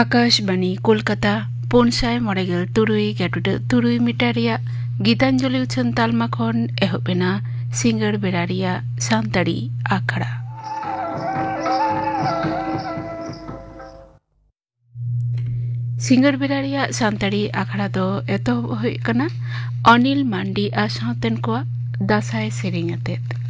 आकाशवाणी कोलकाता पोनसाय मरेगेल तुरुई गेटुडे तुरुई मिटारिया गीतांजलि उछन तालमा खन एहोबेना सिंगर बेरारिया सांताड़ी आखड़ा सिंगर बेरारिया सांताड़ी आखड़ा दो एतो होय कना अनिल मांडी आ सावतेन को दासाय सेरिंग अतेत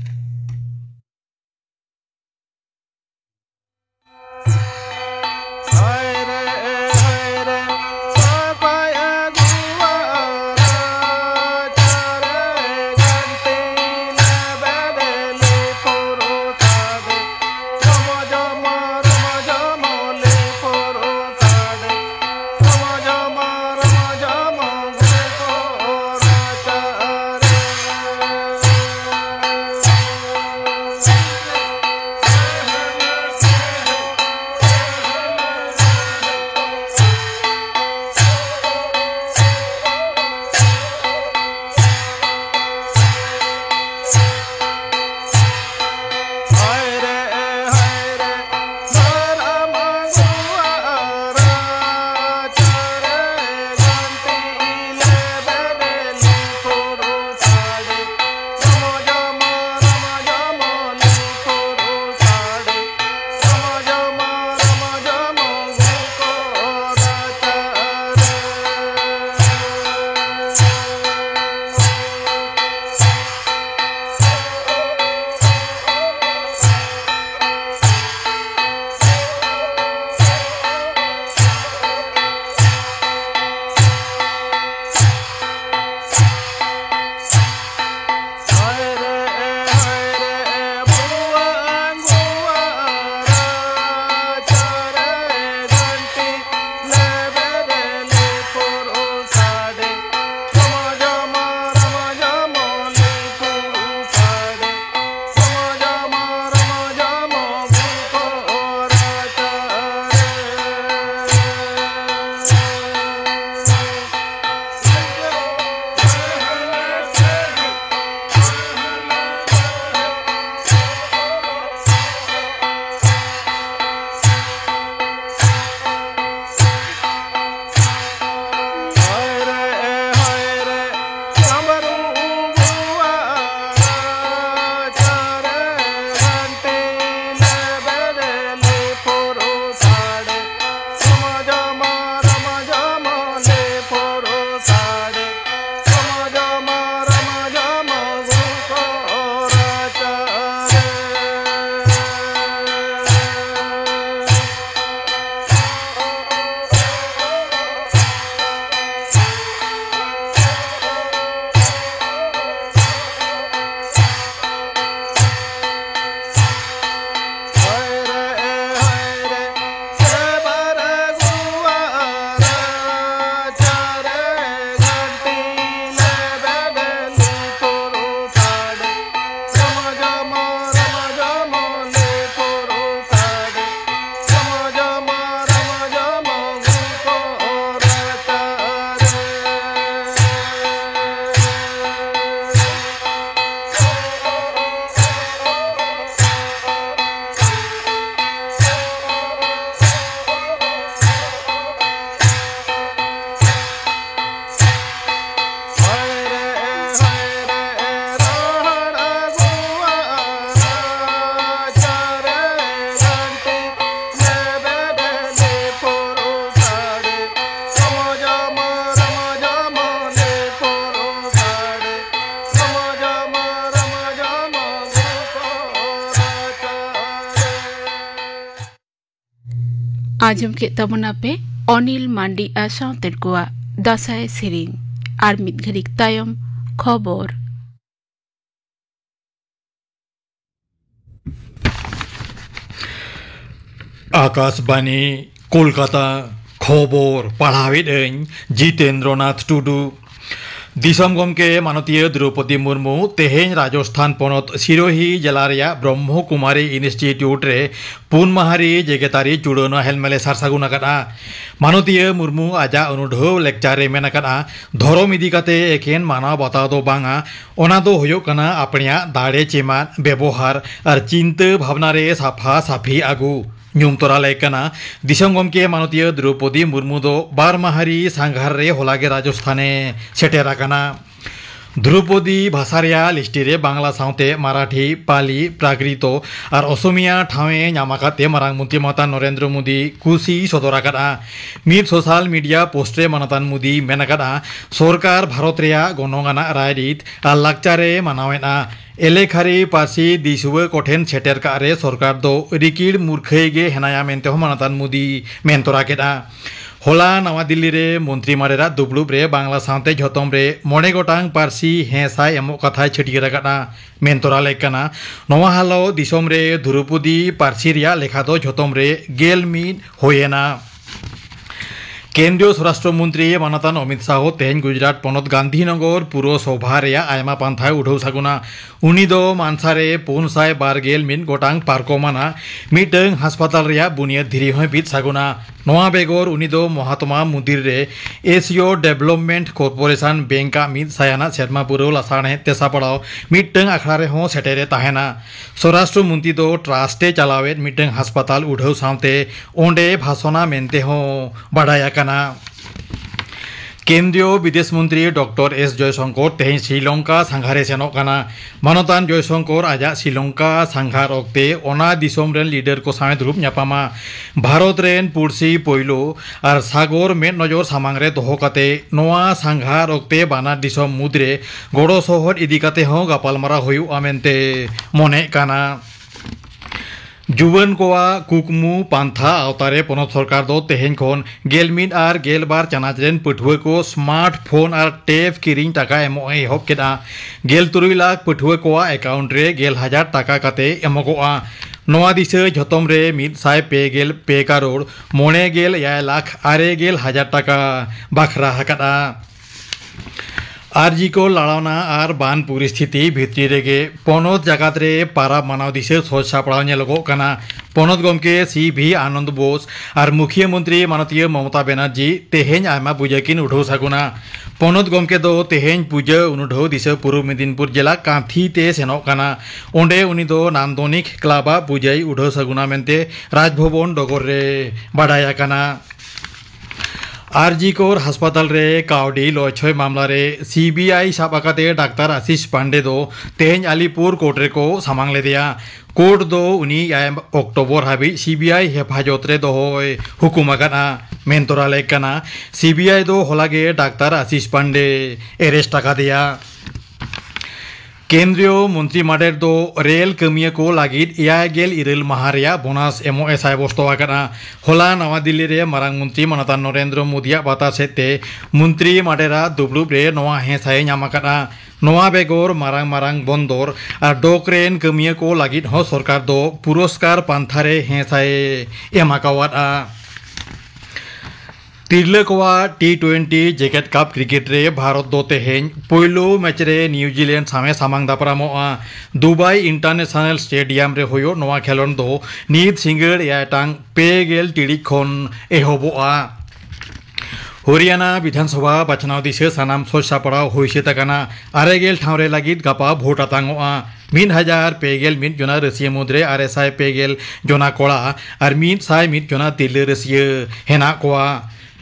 आजम के तबना पे अनिल मांडी आ सावतेन को दासाय सेरिंग आर मिद घड़िक तायम खबर आकाशवाणी कोलकाता खबर पढ़ावे जितेंद्रनाथ टुडू दिसम गमके मानतीय द्रौपदी मुर्मू तेहेन राजस्थान पनत सिरोही जिला रेया ब्रह्म कुमारी इन्स्टिट्यूट रे पुन माहारी जेगेतारी चुड़ाना हेलमेले सारसागुन आकादा मानतीय मुर्मू आजा अनुढव लेक्चार रे मेन आकादा धरम इदी काते एकेन मानव बाताव दो बांगा ओना दो हुयुग कना आपनिया दाड़े चेमान व्यवहार और चिंता भावना रे साफा साफी आगु ᱧᱩᱢ ᱛᱚᱨᱟ ᱞᱮᱠᱟᱱᱟ ᱫᱤᱥᱚᱢ ᱜᱚᱢᱠᱮ ᱢᱟᱱᱚᱛᱤᱭᱟᱹ ᱫᱨᱚᱯᱚᱫᱤ ᱢᱩᱨᱢᱩ ᱫᱚ ᱵᱟᱨ ᱢᱟᱦᱟᱨᱤ ᱥᱟᱸᱜᱷᱟᱨ ᱨᱮ ᱦᱚᱞᱟᱜᱮ ᱨᱟᱡᱚᱥᱛᱷᱟᱱᱮ ᱥᱮᱴᱮᱨ ᱟᱠᱟᱱᱟ ध्रुपदी भाषा लिस्टी बांग्ला साउते मराठी पाली प्राकृत और असमिया ठावे नामाकाते मारांग मंत्री माता नरेंद्र मोदी कुशी सदराकादा मिड सोशल मीडिया पोस्टे मानतान मोदी मेनाकादा सरकार भारत रेया गनंगाना रायरित और लाक्चारे मानावेना एलेखारी पार्सी दिसुवे कोठेन सेटेर कारे सरकार दो रिकिड़ मूर्खे हेनाया मेनते मानतान मोदी मेनतराकेदा होला नवा दिल्ली रे मंत्री मारेरा दुबलुब रे बांग्ला साउते झतम रे मोने गोटांग पार्सी हेसा एमो कथा छटियर काटा मेनतरा लेकाना नवा हालो दिसम रे द्रौपदी पार्सी रिया लेखा दो झतम रे गेल मिट होयेना केंद्रीय स्वराष्ट्र मंत्री मानतान अमित शाह तेहन गुजरात पनत गांधीनगर पुरसभा रेया आयमा पांथा उठौ सागुना उनी दो मानसारे 512 मिन गोटांग पार्कोमाना मिटंग हास्पाताल रेया बुनियाद धिरी होय बित सागुना नवा बेगर उनी दो महात्मा मंदिर रे एशियो डेवलपमेंट कॉर्पोरेशन बेंका मित सायाना सेरमा पुरो लासाणे तेसापड़ाव मिटंग आखड़ा रे हो सेटेरे ताहेना स्वराष्ट्र मंत्री दो ट्रास्टे चलावे मिटंग हास्पाताल उठौ सावते ओंडे भाषणा मेनते हो बाडाया काना केंद्रीय विदेश मंत्री डॉक्टर एस जयशंकर तेहन श्रीलंका सांघारे सेनोकाना मानतान जयशंकर आजा श्रीलंका सांघार ओक्ते ओना दिसोम रेन लीडर को सामे दुरुब न्यापामा भारत रेन पुरसी पोइलो और सागर मेन नजर सामांग रे दोहो काते नोआ सांघार ओक्ते बाना दिसोम मुद्रे गड़ो सहर इदी काते हो गापालमारा होयु आमेनते मने काना जुवन कोआ कुकमु पांथा आवतारे पनत सरकार दो तेहेन खन गेलमिन और गेलबार चानाच रेन पठुआ को स्मार्टफोन और टेब किरिंग टाका एमो एहब केदा 13 लाख पठुआ कोआ अकाउंट रे 10,000 टाका काते एमोगोआ नवा दिसे झतम रे 192 करोड़ 9 लाख 9,000 टाका बाखरा हकादा आरजी को लड़ावना और बान परिस्थिति भित्री रेगे पनत जगत रे पारा मानाव दिसे सोच सापड़ाव नेलगो काना पनत गमके सी भी आनंद बोस और मुख्यमंत्री मानतीय ममता बनर्जी तेहेन आयमा पुजाकिन उठौ सागुना पनत गमके दो तेहेन पुजा उनुढौ दिसे पूर्व मेदिनीपुर जिला कांथी ते सेनोक काना ओंडे उनी दो नांदनिक क्लाबा पुजाई उठौ सागुना मेनते राजभवन डगर रे बाडाया काना आरजीकोर हास्पाताल रे कावडी लयछय मामला रे सीबीआई साबाकाते डाक्टर आशीष पांडे दो तेहन अलीपुर कोर्ट रे को सामांग लेदिया कोर्ट दो उनी अक्टोबर हाबी सीबीआई हेफाजत रे दोहोय हुकुम आकाना मेनतरा लेकाना सीबीआई दो होलागे डाक्टर आशीष पांडे एरेस्ट आका दिया केंद्रीय मंत्री माडेर दो रेल कमिया को लागिद 11 माहारिया बोनास एमो एसाय बस्तो आकाना होला नवा दिल्ली रे मारांग मंत्री मानता नरेंद्र मोदी बाता सेते मंत्री माडेरा दुबलुब रे नवा हेसाय नामाकाना नवा बेगर मारांग मारांग बंदर और डोकरेन कमिया को लागिद हो सरकार दो पुरस्कार पांथारे हेसाय एमाकावादा तिरलकवा T20 जैकेट कप क्रिकेट रे भारत दो तेहेन पोइलो मैच रे न्यूजीलैंड सामे सामांग दापरामोआ दुबई इंटरनेशनल स्टेडियम रे होयो नवा खेलोन दो नीत सिंगड़ याटांग पेगेल टिड़ी खन एहबोआ हरियाणा विधानसभा बाचनाव दिसे सानाम सोच सापड़ाव होइसे तकाना आरेगेल ठावरे लागिद गापा भोट आतांगोआ 1,000 जना रसिया मुद्रे 250 जना कोड़ा और 101 जना तिरले रसिया हेना कोआ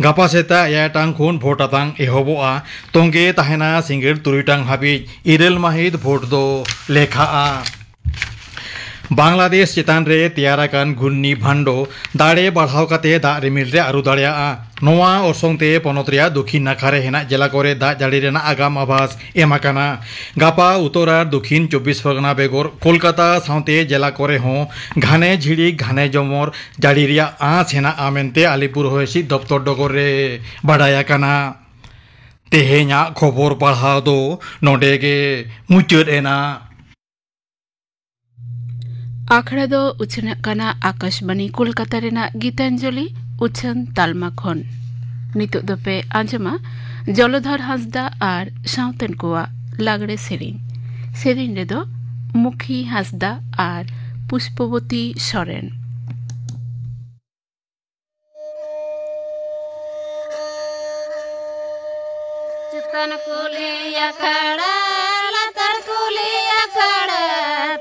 गापा सेता याटांग खुन भोट आतांग एहबोआ तोंगे ताहेना सिंगड़ तुरिटांग हाबिज 2 माहित भोट दो लेखाआ बांग्लादेश चितान रे तैयाराकान घुर्नी भांडो दाड़े बढ़ाव काते दा रिमिल रे आरु दाड़िया नोआ ओरसंगते पनत रेया दक्षिण नाखारे हेना जिला करे दा जाड़ी रेना आगाम आभास एमाकाना गापा उत्तर और दक्षिण 24 परगना बेगर कोलकाता साउते जिला करे हो घाने झिड़ी घाने जमर जाड़ी रेया आँच हेना आमेनते आलिपुर होयसी दफ्तर डगर रे बाडाया काना तेहेना खबर पढ़ाव दो नोडेगे मुचाद एना आखड़ा दो उछन काना आकाशवाणी कोलकाता रेना गीतांजलि उछन तालमा खन नितो दोपे आंजमा জলধর হাঁসদা আর সাঁওতেন কোয়া লাগড়ে সেরিং রেদো মুখী হাঁসদা আর পুষ্পবতী সরেন। चितन कुली अखड़ा लतर कुली अखड़ा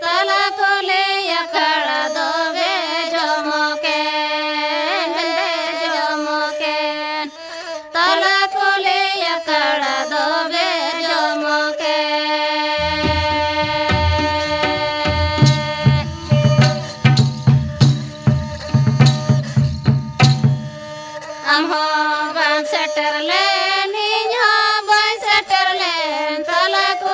तला कुली अखड़ा दोबे जमके तला कुली अखड़ा दोबे जमके हम हो बन सेटर ले तला को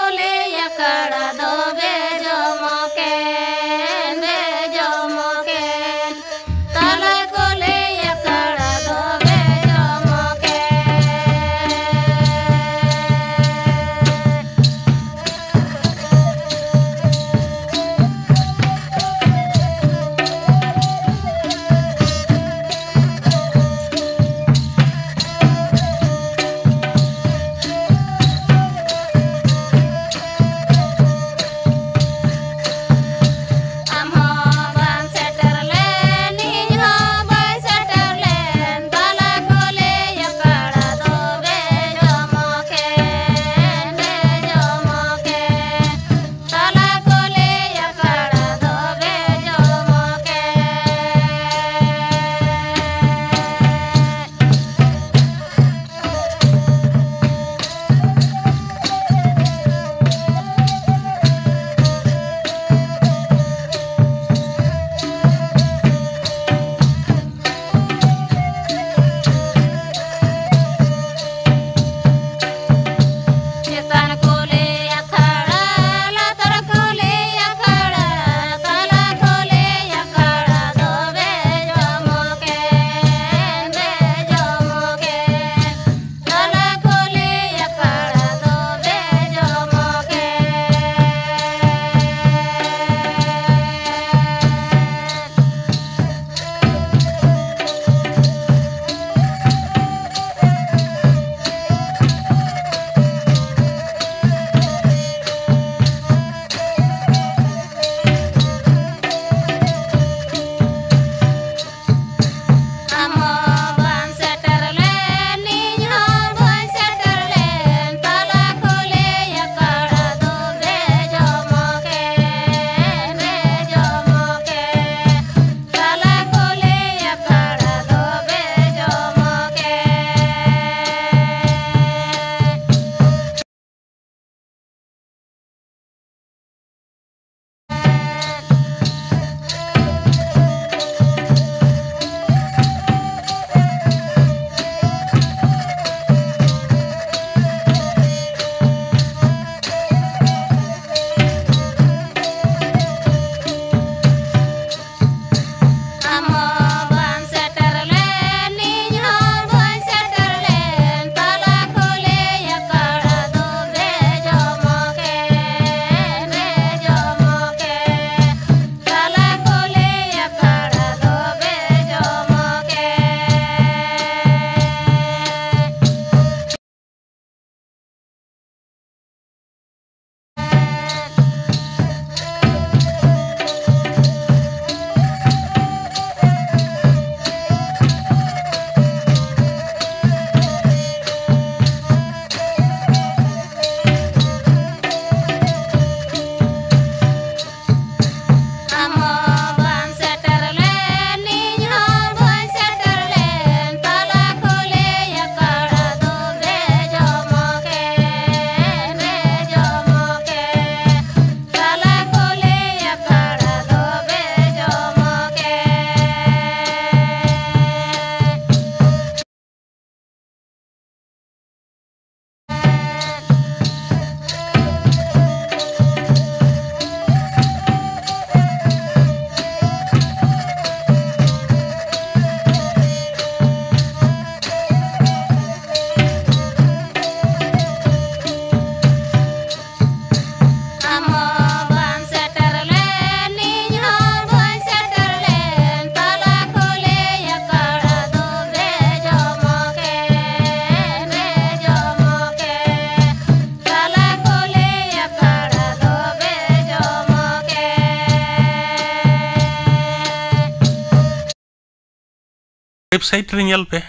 वेबसाइट रे ñel पे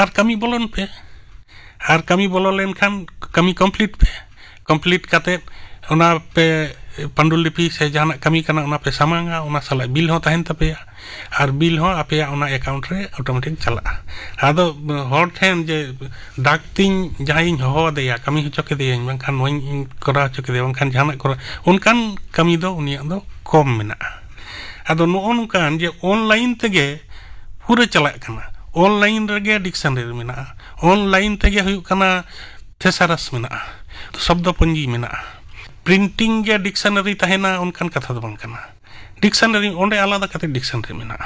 आर कमी बोलन पे आर कमी बोलो लेनखान कमी कंप्लीट काते ओना पे पांडुलिपि से जहां कमी कना ओना पे सामांगा ओना साला बिल हो तहन तपे आर बिल हो आपे ओना अकाउंट रे ऑटोमेटिक चला आदो हर ठेन जे डाकतिन जहां हो देया कमी होचो के देया बंखान नोई करा होचो के बंखान जहां करा उनकान कमी दो उनिया दो कम मेना आदो नो नुकान जे ऑनलाइन तेगे पूरे चला कना ऑनलाइन रेगे डिक्शनरी मेना ऑनलाइन तेगे हुयु कना थेसारस मेना शब्द पंजी मेना प्रिंटिंग के डिक्शनरी तहना उनकान कथा दो बांग कना डिक्शनरी ओंडे आलादा कते डिक्शनरी मेना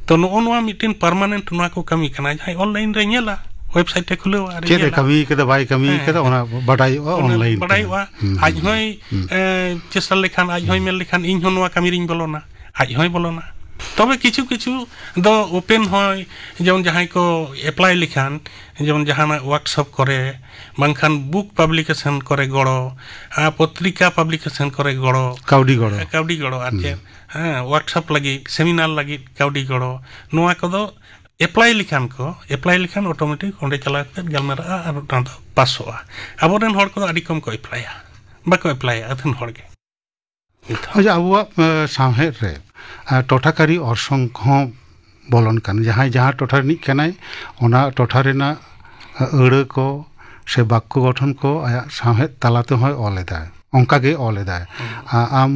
तो नोआ मिटिन परमानेंट नोआ को कमी कना जहां ऑनलाइन रे ñela वेबसाइट खुलो आ रे चेते कमी के बाय कमी के ओना बडाई ऑनलाइन बडाई आज होय चेष्टा लेखान आज होय मेल लेखान इन हो नोआ कमी रिन बोलोना आज होय बोलोना तबे किछु दो ओपन होय जेमन जहां को अप्लाई लेखान जेमन जहां वर्कशॉप करे बांखान बुक पब्लिकेशन करे गड़ो पत्रिका पब्लिकेशन करे गड़ो काउडी गड़ो आचे हां वर्कशॉप लगी सेमिनार लगी काउडी गड़ो नोआ को दो अप्लाई लेखान ऑटोमेटिक ओंडे चला के गलमरा आर ता पास होआ अबोरेन हर को आडी कम को अप्लाया बाको अप्लाया अथन हर के अच्छा अब सामहे रे टोठाकारी अरसंग बोलन कान जहां टोठा रिनिज कनाय ओना टोठा रेना अड़ को से बाक्य गठन को आया सामहे तालाते होय ऑलेदा ओंका गे ऑलेदा आम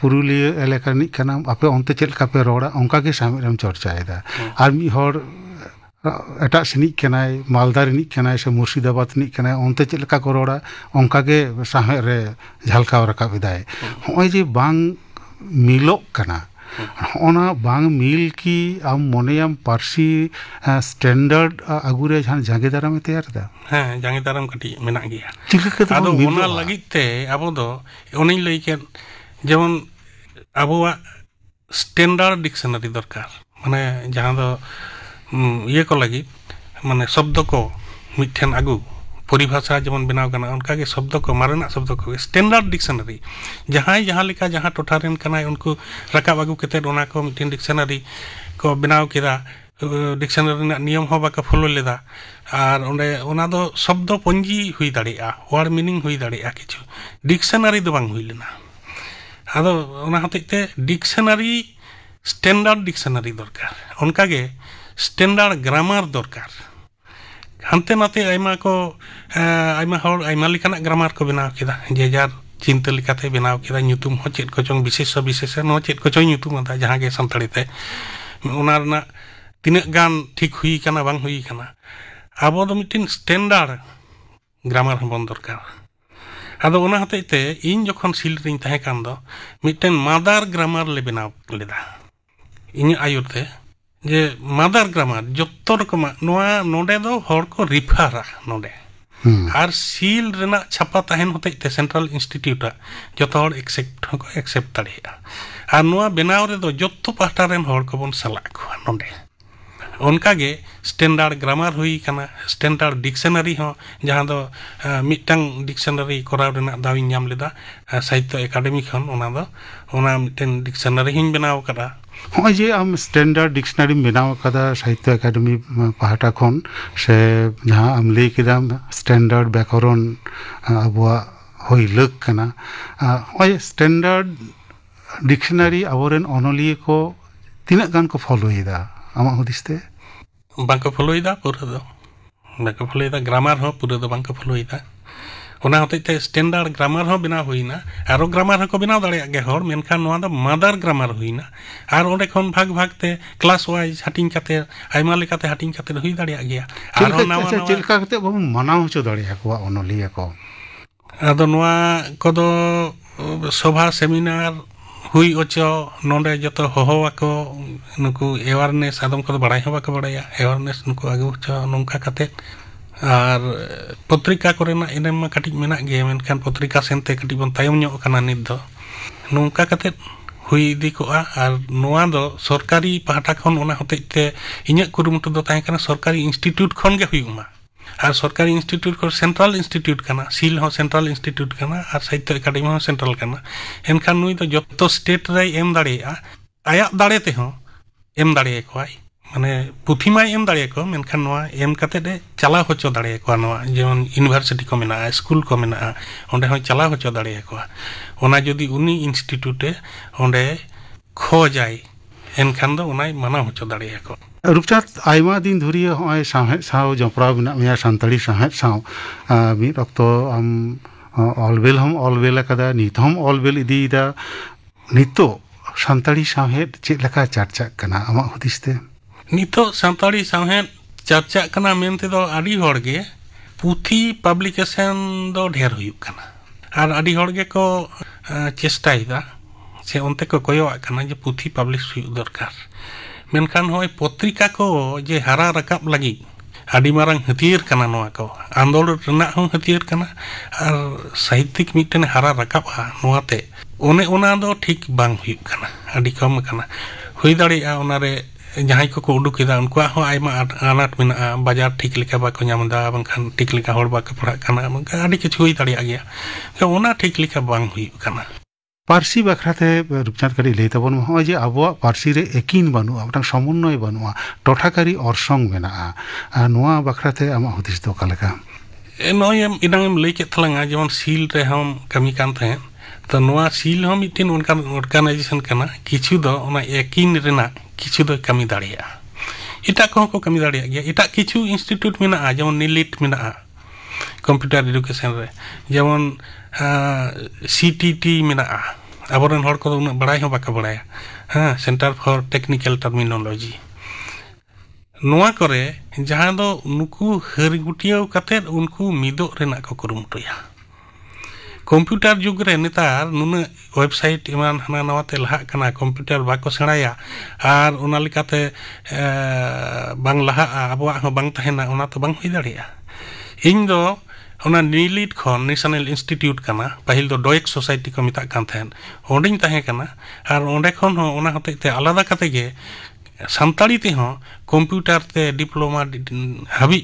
पुरुलिया एलाका रिनिज काना आपे ओंते चेल का पे रोड़ा ओंका गे सामहेम चर्चायदा आर मी हर एटा सिनिज कनाय मालदा रिनिज कनाय से मुर्शिदाबाद रिनिज कनाय ओंते चेल का को रोड़ा ओंका गे सामहे रे झलकाव रकाब इदाय होय जे बांग मिलो कना ओना बांग मिल की आम मोनेयाम पार्सी स्टैंडर्ड अगुरे जहां जागे दाराम तैयार दा हां जागे दाराम कटी मेना गया आदो ओना लगिते आबो दो ओनी लई के जेमन आबोवा स्टैंडर्ड डिक्शनरी दरकार माने जहां दो ये को लगी माने शब्द को मिठन आगु परिभाषा जेमन बनाव कना उनका के शब्द को मारना शब्द को स्टैंडर्ड डिक्शनरी जहां लेका जहां टोठारेन कना उनको रकाब आगु केते ओना को मिठन डिक्शनरी को बनाव केदा डिक्शनरी ना नियम हो बाका फॉलो लेदा आर ओंडे ओना दो शब्द पंजी हुई दाड़िया वर्ड मीनिंग हुई दाड़िया किछु डिक्शनरी दो बांग हुई लेना आदो ओना हतेते डिक्शनरी स्टैंडर्ड डिक्शनरी दरकार उनका के स्टैंडर्ड ग्रामर दरकार हानते नाते आइमा को आइमा हर आइमा लिखाना ग्रामर को बनाव केदा जे जार चिंता लिखाते बनाव केदा ᱧᱩᱛᱩᱢ हो चेद को चोंग विशेष नो चेद को चोंग ᱧᱩᱛᱩᱢ आदा जहां के संताड़ी ते ओना रना तिना गान ठीक हुई कना बांग हुई कना आबो दो मिटिन स्टैंडर्ड ग्रामर हम दरकार आदो ओना हतेते इन जखन सिल रिन तहे कान दो मिटिन मादार ग्रामर ले बनाव लेदा इन आयुते जे मादार ग्रामर जत्तो रकमा नोआ नोडे दो हर को रिफारा नोडे आर सील रेना छापा तहन होते सेंट्रल इंस्टीट्यूट जतो हर एक्सेप्ट दाड़िया आर नोआ बनाव रे दो जत्तो पाहटा रेन हर को बन सला को नोडे उनका गे स्टैंडर्ड ग्रामर हुई कना स्टैंडर्ड डिक्शनरी हो जहां दो मिटंग डिक्शनरी कराव रेना दावी नाम लेदा साहित्य एकेडमी खन ओना मिटन डिक्शनरी हिन बनाव करा होय जे आम स्टैंडर्ड डिक्शनरी बनाव कदा साहित्य एकेडमी पाहटा खन से जहां आम लई केदाम स्टैंडर्ड व्याकरण अबवा होय लक कना होय स्टैंडर्ड डिक्शनरी आवरेन अनलिए को तिना गान को फॉलो इदा आमा हुदिसते बांको फॉलो इदा पूरा दो बांको फॉलो इदा ग्रामर हो पूरा दो बांको फॉलो इदा ओना होते स्टैंडर्ड ग्रामर हो बिना हुईना आरो ग्रामर को बिना दाड़िया गे हर मेनखान नोआ द मदर ग्रामर हुईना आर ओंडे खन भाग ते क्लास वाइज हटिंग काते आइमा लेकाते हटिंग काते हुई दाड़िया गया आरो नावा चिलका काते बम मनाव होचो दाड़िया को ओनलिया को आदो नोआ कोदो सभा सेमिनार हुई ओचो नोंडे जतो होहोवाको नुकु अवेयरनेस आदम को बड़ाई होबाको बड़ाया अवेयरनेस नुकु आगु होचो नोंका काते आर पत्रिका कोरेना इनेमा काटिज मेना गे मेनखान पत्रिका सेनते काटिज बन तायम ᱧᱚᱜ kana नित दो नोंका काते हुई इदी कोआ आर नोआ दो सरकारी पाहटा खन ओना होतेते इᱧᱟᱹᱜ कुरुमुटु दो ताहे kana सरकारी इंस्टीट्यूट खन गे हुईमा आर सरकारी इंस्टीट्यूट को सेंट्रल इंस्टीट्यूट kana सील हो सेंट्रल इंस्टीट्यूट kana आर साहित्य एकेडमी हो सेंट्रल kana एनखान नुई दो जत्तो स्टेट रे एम दाड़िया आया दाड़े ते हो एम दाड़े कोआई माने पुथिमाय एम दाड़े को मेनखान नोआ एम काते दे चला होचो दाड़े को नोआ जेमन यूनिवर्सिटी को मेना स्कूल को मेना ओंडे हो चला होचो दाड़े को ओना जदि उनी इंस्टीट्यूट ओंडे खो जाय एनखान दो ओनाय माना होचो दाड़े को रूपचाँद आयमा दिन धुरिये होय साहेब साव जपराव मेना मेया सानताड़ी साहेब साव मिद अक्तो आम ऑलवेल हम ऑलवेल कदा नित हम ऑलवेल इदीदा नितो सानताड़ी साहेब चेक लका चर्चा कना आमा हुदिसते नितो सानताड़ी साहेब चर्चा कना मेनते दो आडी होड़गे पुथी पब्लिकेशन दो ढेर हुयुक कना आर आडी होड़गे को चेष्टाइदा से उनते को कोयो कना जे पुथी पब्लिश हुयुक दरकार मेनखान होय पत्रिका को जे हारा रकाब लगी आडी मारंग हथियार कना नोआ को आंदोलन रना हो हथियार कना और साहित्यिक मिटन हारा रकाबा नोआते ओने ओना दो ठीक बांग हुयुक कना आडी कम कना हुई दाड़िया ओनारे जहां को उडुकेदा उनकुआ हो आयमा आनाट मेना बाजार ठीक लेका बाको नामदा बंखान ठीक लेका होड़ बाको पढ़ा कना बंका आडी किछु हुई दाड़िया गया ओना ठीक लेका बांग हुयुक कना पार्सी बखराते रूपचाँद कड़ी लई तबन हो जे आबो पार्सी रे एकिन बनुआ मटां समन्वय बनुआ टोठाकारी अरसंग मेना नोआ बखराते आमा हुदिस दो कालेका नोयम इनांगम लई के थलांगा जेमन सील रे हम कमी कान थे तो नोआ सील हम मिटिन उनका ऑर्गेनाइजेशन कना किछु दो ओना एकिन रेना किछु दो कमी दाड़िया इटा को कमी दाड़िया गया इटा किछु इंस्टीट्यूट मेना जेमन निलिट मेना कंप्यूटर एजुकेशन रे जेमन सीटीटी मेना आबोरन हर को उना बड़ाई हो बाका बड़ाया हां सेंटर फॉर टेक्निकल टर्मिनोलॉजी नोआ करे जहां दो नुकु हरगुटियाव कते उनको मिदो रेना को कुरुमटोया कंप्यूटर जुग रे नेतार नुना वेबसाइट इमान हना नवाते लहा कना कंप्यूटर बाको सेणाया आर ओना लिकाते बांग लहा आबोआ हो बांग तहेना ओना तो बांग हुई दाड़िया इन दो ओना नीलिट खन नेशनल इंस्टीट्यूट कना पहिल दो डोएक सोसाइटी को मिता कान थेन ओंडिन तहे कना आर ओंडे खन हो ओना होते ते आलादा कते गे सानताड़ी ते हो कंप्यूटर ते डिप्लोमा हाबी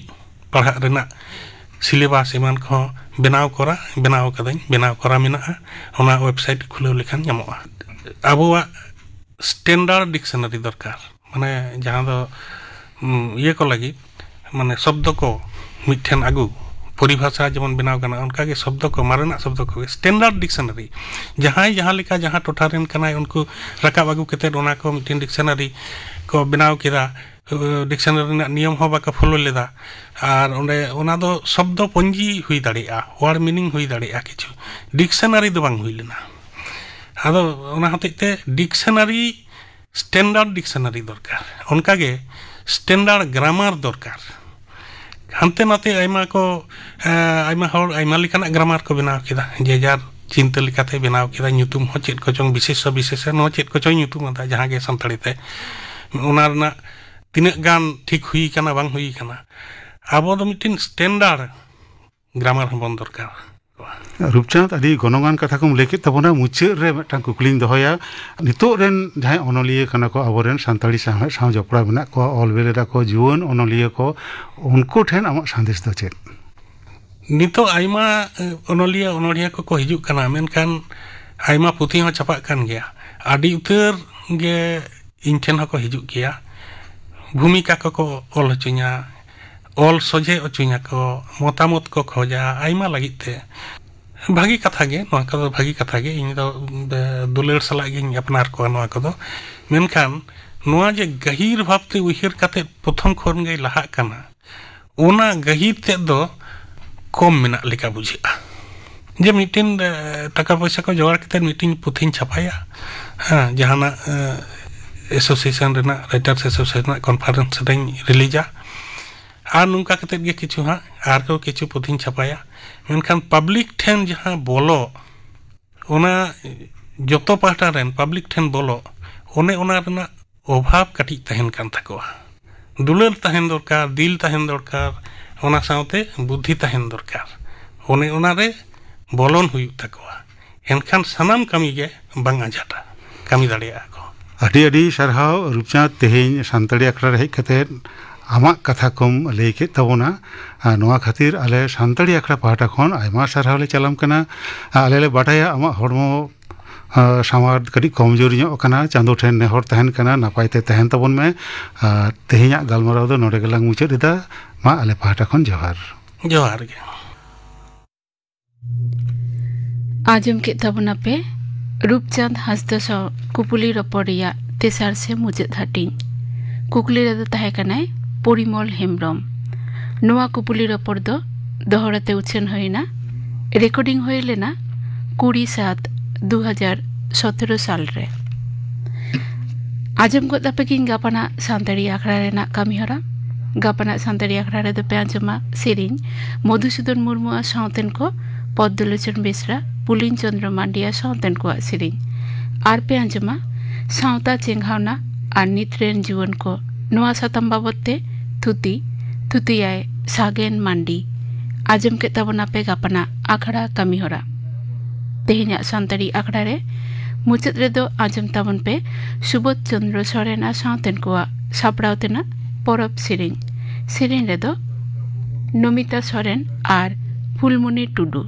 पढ़ा रेना सिलेबास एमान को बनाव करा मेना ओना वेबसाइट खुले लेखान नामोआ आबोआ स्टैंडर्ड डिक्शनरी दरकार माने जहां दो ये को लगी माने शब्द को मिठन आगु परिभाषा जेमन बनाव कना उनका के शब्द को मारना शब्द को स्टैंडर्ड डिक्शनरी जहां लेका जहां टोठा रेन कना उनको रकाब आगु केते ओना को मिठन डिक्शनरी को बनाव केदा डिक्शनरी ना नियम हो बाका फॉलो लेदा आर ओंडे ओना दो शब्द पंजी हुई दाड़िया वर्ड मीनिंग हुई दाड़िया किछु डिक्शनरी दो बांग हुई लेना आदो ओना हतेते डिक्शनरी स्टैंडर्ड डिक्शनरी दरकार उनका के स्टैंडर्ड ग्रामार दरकार हानते नाते आयमा को आयमा हर आयमा लेकाना ग्रामार को बनाव केदा जे जार चिंता लेकाते बनाव केदा ᱧᱩᱛᱩᱢ हो चेत को चोंग विशेष नो चेत को चोंग ᱧᱩᱛᱩᱢ आदा जहां गे सानताड़ी ते ओना रना तिना गान ठीक हुई कना बांग हुई कना आबो दो मिटिन स्टैंडर्ड ग्रामार हम दरकार रूपचाँद आदि गणगान कथा को लेके तबना मुचाद रे मिटांग कुकलिंग दोहया नितो रेन जहां अनलिया कना को आबोरेन सानताड़ी साव जपड़ा मेना को ऑलवेलेरा को जुवन अनलिया को उनको ठेन आमा संदेश दो चेत नितो आइमा अनलिया को हिजुक कना मेनखान आइमा पुथी हो छापा कान गया आदि उतर गे इन ठेन को हिजुक गया भूमिका को ऑल हचु냐 ऑल सोजे अचु냐 को मतामत को खोजा आइमा लगिते भागी कथा गे नोआ को भागी कथा गे इन दो दुलेर सला गे अपनार को नोआ को दो मेनखान नोआ जे गहीर भावते उहिर काते प्रथम खन गे लहा कना ओना गहीर ते दो कम मेना लेका बुझा जे मिटिन टाका पैसा को जोगाड़ कते मिटिन पुथिन छापाया हां जहाना एसोसिएशन रेना राइटर्स एसोसिएशन कॉन्फ्रेंस रे रिलीजा आर नुका कते गे किछु हां आर को किछु पुथिन छापाया मेनखान पब्लिक ठेन जहां बोलो ओना जतो पाटा रेन पब्लिक ठेन बोलो ओने ओना रेना अभाव कटी तहन कान थाकोआ दुलर तहन दरकार दिल तहन दरकार ओना साउते बुद्धि तहन दरकार ओने ओना रे बोलन हुई थाकोआ एनखान सनाम कमी गे बांगा जाटा कमी दाड़िया को आदि आदि सरहाव रूपचाँद तेहेन सानताड़ी आखड़ा रे हेज कते आमा कथा कम लई के तबोना नोआ खातिर आले सानताड़ी आखड़ा पाटा खन आयमा सरहाव ले चलाम कना आले ले बाटाया आमा हड़मो सामार कड़ी कमजोरी चांदो ठेन नेहर तहन कना नापायते तहन तबन में तेहेña गालमाराव दो नोडे गेलांग मुचाद एदा मा आले पाहटा खन जोहार जोहार गे आजम के तबना पे रूपचांद हंसदा सौ कुपुली रपड़िया तेसार से मुचाद हाटिंग कुकुली रेदो ताहे कनाय परिमल हेम्ब्रम नोआ कुपुली रपड़ दो दोहराते उछेन होइना रेकर्डिंग होई लेना 20/7/2017 साल रे आजम को तापेकिन गापाना सान्ताड़ी आखड़ा रेना कामिहरा गापाना सान्ताड़ी आखड़ा रे दो पे आंजमा सेरिन मधुसूदन मुर्मु साउतेन को पद्मलोचन बेसरा पुलिन चंद्र मांडिया साउतेन को सेरिन आर पे आंजमा साउता चेंघावना और नित्रेन जीवन को नोआ सातम बाबते थुतियाय सागेन मांडी आजम के तबना पे गापाना आखड़ा कामिहरा तेहेña सान्ताड़ी आखड़ा रे मुचाद रे दो आजम ताबन पे सुबोध चंद्र सोरेन साउतेन को सापड़ावतेना परब सेरेन रे दो नमिता सोरेन और फुलमुनी टुडू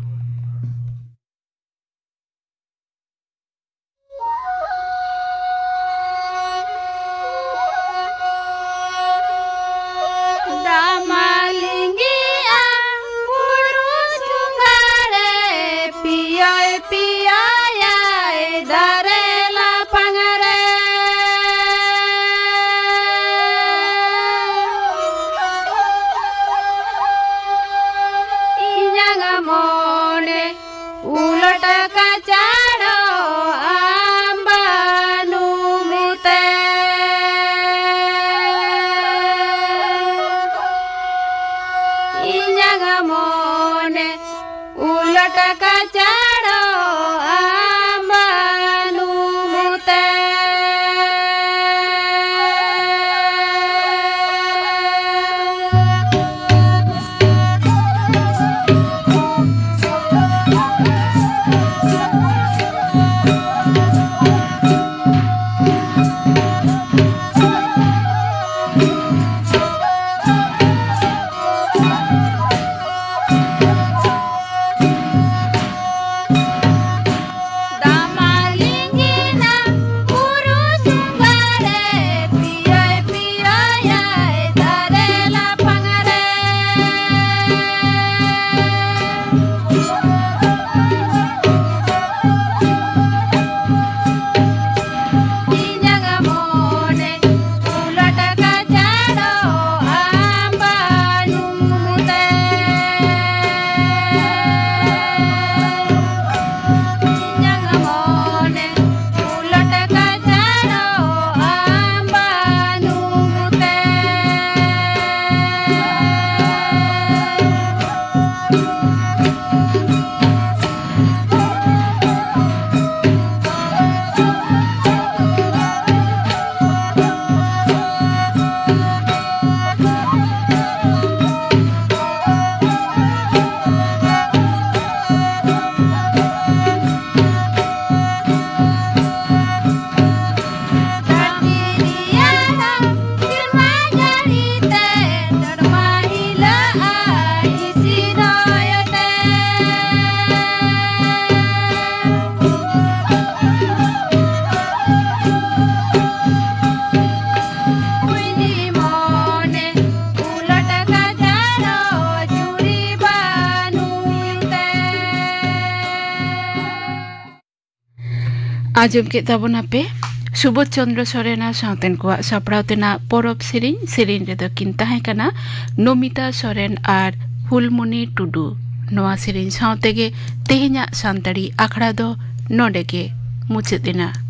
आजम के तबना पे सुबोध चंद्र सोरेन साउतेन को सापड़ावतेना परब सेरेन रे दो किन ताहे कना नमिता सोरेन और फुलमुनी टुडू नोआ सेरेन साउतेगे तेहेña सान्ताड़ी आखड़ा दो नोडे के मुचादेना।